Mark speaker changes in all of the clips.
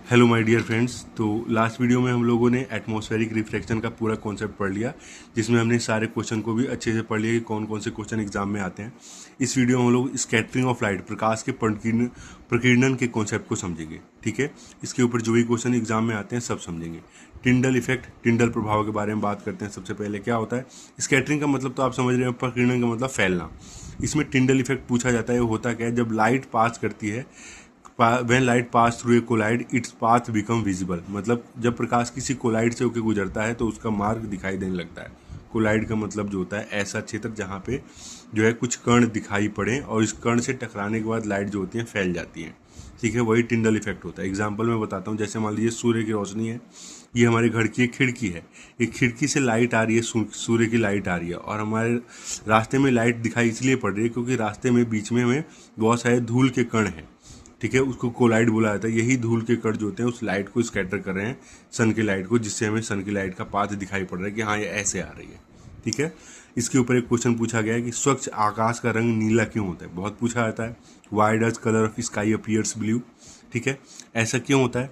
Speaker 1: Hello my dear friends. तो last video में हम लोगों ने एटमॉस्फेरिक रिफ्रैक्शन का पूरा कॉन्सेप्ट पढ़ लिया, जिसमें हमने सारे क्वेश्चन को भी अच्छे से पढ़ लिया कि कौन कौन से क्वेश्चन एग्जाम में आते हैं। इस वीडियो में हम लोग स्कैटरिंग ऑफ लाइट, प्रकाश के प्रकीर्णन के कॉन्सेप्ट को समझेंगे। ठीक है, इसके ऊपर जो भी क्वेश्चन एग्जाम में आते हैं सब समझेंगे। टिंडल इफेक्ट, टिंडल प्रभाव के बारे में बात करते हैं। सबसे पहले क्या होता है स्कैटरिंग का मतलब तो आप समझ रहे हैं, प्रकीर्णन का मतलब फैलना। इसमें टिंडल इफेक्ट पूछा जाता है, होता क्या है जब लाइट पास करती है, when light pass through a collide its path become visible। मतलब जब प्रकाश किसी कोलाइड से होकर गुजरता है तो उसका मार्ग दिखाई देने लगता है। कोलाइड का मतलब जो होता है ऐसा क्षेत्र जहाँ पे जो है कुछ कण दिखाई पड़े और इस कण से टकराने के बाद लाइट जो होती है फैल जाती है। ठीक है, वही टिंडल इफेक्ट होता है। एग्जाम्पल मैं बताता हूँ, जैसे मान लीजिए सूर्य की रोशनी है, ये हमारे घर की एक खिड़की है, एक खिड़की से लाइट आ रही है, सूर्य की लाइट आ रही है और हमारे रास्ते में लाइट दिखाई इसलिए पड़ रही है क्योंकि रास्ते में बीच में हमें बहुत सारे धूल के कण हैं। ठीक है, उसको कोलाइड बोला जाता है। यही धूल के कण जो होते हैं उस लाइट को स्कैटर कर रहे हैं, सन की लाइट को, जिससे हमें सन की लाइट का पाथ दिखाई पड़ रहा है कि हाँ ये ऐसे आ रही है। ठीक है, इसके ऊपर एक क्वेश्चन पूछा गया है कि स्वच्छ आकाश का रंग नीला क्यों होता है। बहुत पूछा जाता है, why does colour of sky appears blue. ठीक है, ऐसा क्यों होता है?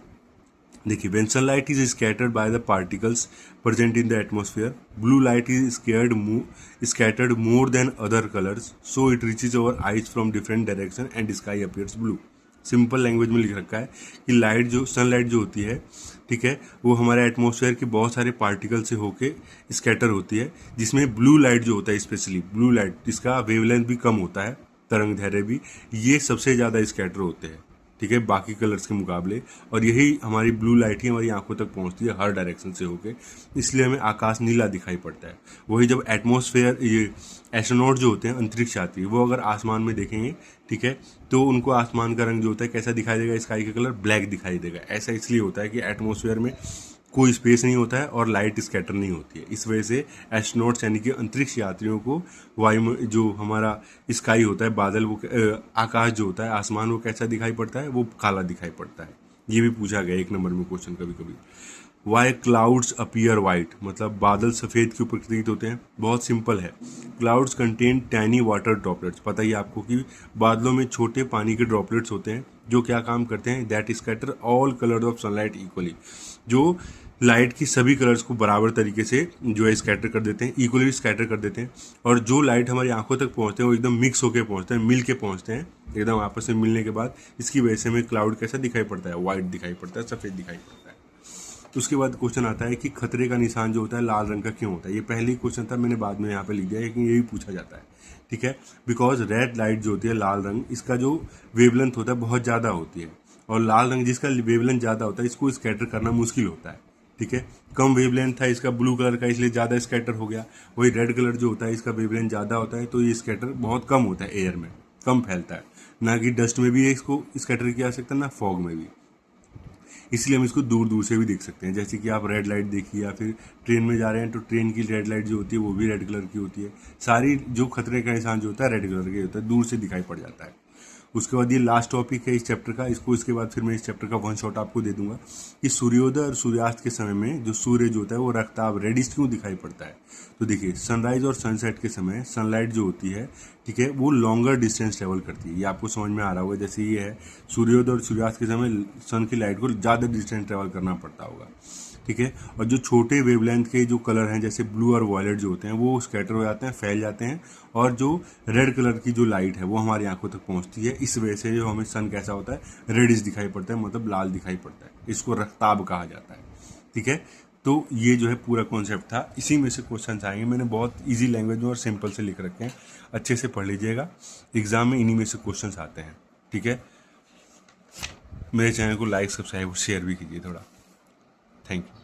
Speaker 1: देखिए, when sunlight is scattered by the particles present in the atmosphere, blue light is scattered more than other colors, so it reaches our eyes from different direction and sky appears blue। Simple language में लिख रखा है कि light जो sunlight जो होती है, ठीक है, वो हमारे एटमॉस्फेयर के बहुत सारे पार्टिकल से होके स्कैटर होती है, जिसमें ब्लू लाइट जो होता है, स्पेशली ब्लू लाइट, जिसका वेवलेंथ भी कम होता है, तरंग दैर्ध्य भी, ये सबसे ज़्यादा स्कैटर होते हैं। ठीक है, बाकी कलर्स के मुकाबले। और यही हमारी ब्लू लाइट ही हमारी आंखों तक पहुंचती है हर डायरेक्शन से होके, इसलिए हमें आकाश नीला दिखाई पड़ता है। वही जब एटमॉस्फेयर, ये एस्ट्रोनॉट जो होते हैं, अंतरिक्ष यात्री, वो अगर आसमान में देखेंगे, ठीक है, तो उनको आसमान का रंग जो होता है कैसा दिखाई देगा, स्काई का कलर ब्लैक दिखाई देगा। ऐसा इसलिए होता है कि एटमॉस्फेयर में कोई स्पेस नहीं होता है और लाइट स्कैटर नहीं होती है। इस वजह से एस्ट्रोनॉट्स यानी कि अंतरिक्ष यात्रियों को वायु जो हमारा स्काई होता है, बादल, वो आकाश जो होता है, आसमान, वो कैसा दिखाई पड़ता है, वो काला दिखाई पड़ता है। ये भी पूछा गया 1 नंबर में क्वेश्चन कभी कभी। वाई क्लाउड्स अपीयर वाइट, मतलब बादल सफ़ेद क्यों प्रतीत होते हैं? बहुत सिंपल है, clouds contain Taini water droplets. पता ही आपको कि बादलों में छोटे पानी के ड्रॉपलेट्स होते हैं जो क्या काम करते हैं, that scatter all colours of sunlight equally. जो लाइट की सभी कलर्स को बराबर तरीके से जो है स्कैटर कर देते हैं, इक्वली स्कैटर कर देते हैं। और जो लाइट हमारी आंखों तक पहुंचते हैं वो एकदम मिक्स होकर पहुंचते हैं, मिल के पहुंचते हैं, एकदम आपस में मिलने के बाद इसकी वजह से हमें क्लाउड कैसा दिखाई पड़ता है, वाइट दिखाई पड़ता है, सफ़ेद दिखाई पड़ता है। तो उसके बाद क्वेश्चन आता है कि खतरे का निशान जो होता है लाल रंग का क्यों होता है। ये पहली क्वेश्चन था, मैंने बाद में यहाँ पे लिख दिया, लेकिन यही पूछा जाता है। ठीक है, बिकॉज रेड लाइट जो होती है, लाल रंग, इसका जो वेवलेंथ होता है बहुत ज़्यादा होती है, और लाल रंग जिसका वेवलेंथ ज़्यादा होता है इसको स्कैटर करना मुश्किल होता है। ठीक है, कम वेवलेंथ था इसका ब्लू कलर का, इसलिए ज़्यादा स्कैटर हो गया। वही रेड कलर जो होता है इसका वेवलेंथ ज़्यादा होता है, तो ये स्कैटर बहुत कम होता है, एयर में कम फैलता है। ना कि डस्ट में भी इसको स्कैटर किया जा सकता है, ना फॉग में भी, इसलिए हम इसको दूर दूर से भी देख सकते हैं। जैसे कि आप रेड लाइट देखिए, या फिर ट्रेन में जा रहे हैं तो ट्रेन की रेड लाइट जो होती है वो भी रेड कलर की होती है। सारी जो खतरे का निशान जो होता है रेड कलर का होता है, दूर से दिखाई पड़ जाता है। उसके बाद ये लास्ट टॉपिक है इस चैप्टर का, इसके बाद फिर मैं इस चैप्टर का 1 शॉट आपको दे दूंगा कि सूर्योदय और सूर्यास्त के समय में जो सूर्य जो होता है वो रक्ताभ, रेडिश क्यों दिखाई पड़ता है। तो देखिए, सनराइज और सनसेट के समय सनलाइट जो होती है, ठीक है, वो लॉन्गर डिस्टेंस ट्रेवल करती है। ये आपको समझ में आ रहा होगा, जैसे ये है सूर्योदय और सूर्यास्त के समय सन की लाइट को ज़्यादा डिस्टेंस ट्रेवल करना पड़ता होगा। ठीक है, और जो छोटे वेवलेंथ के जो कलर हैं जैसे ब्लू और वायलेट जो होते हैं वो स्कैटर हो जाते हैं, फैल जाते हैं, और जो रेड कलर की जो लाइट है वो हमारी आंखों तक पहुंचती है। इस वजह से जो हमें सन कैसा होता है, रेडिश दिखाई पड़ता है, मतलब लाल दिखाई पड़ता है। इसको रक्ताभ कहा जाता है। ठीक है, तो ये जो है पूरा कॉन्सेप्ट था, इसी में से क्वेश्चन आएंगे। मैंने बहुत ईजी लैंग्वेज में और सिंपल से लिख रखे हैं, अच्छे से पढ़ लीजिएगा, एग्जाम में इन्हीं में से क्वेश्चन आते हैं। ठीक है, मेरे चैनल को लाइक, सब्सक्राइब और शेयर भी कीजिए थोड़ा। Thank you.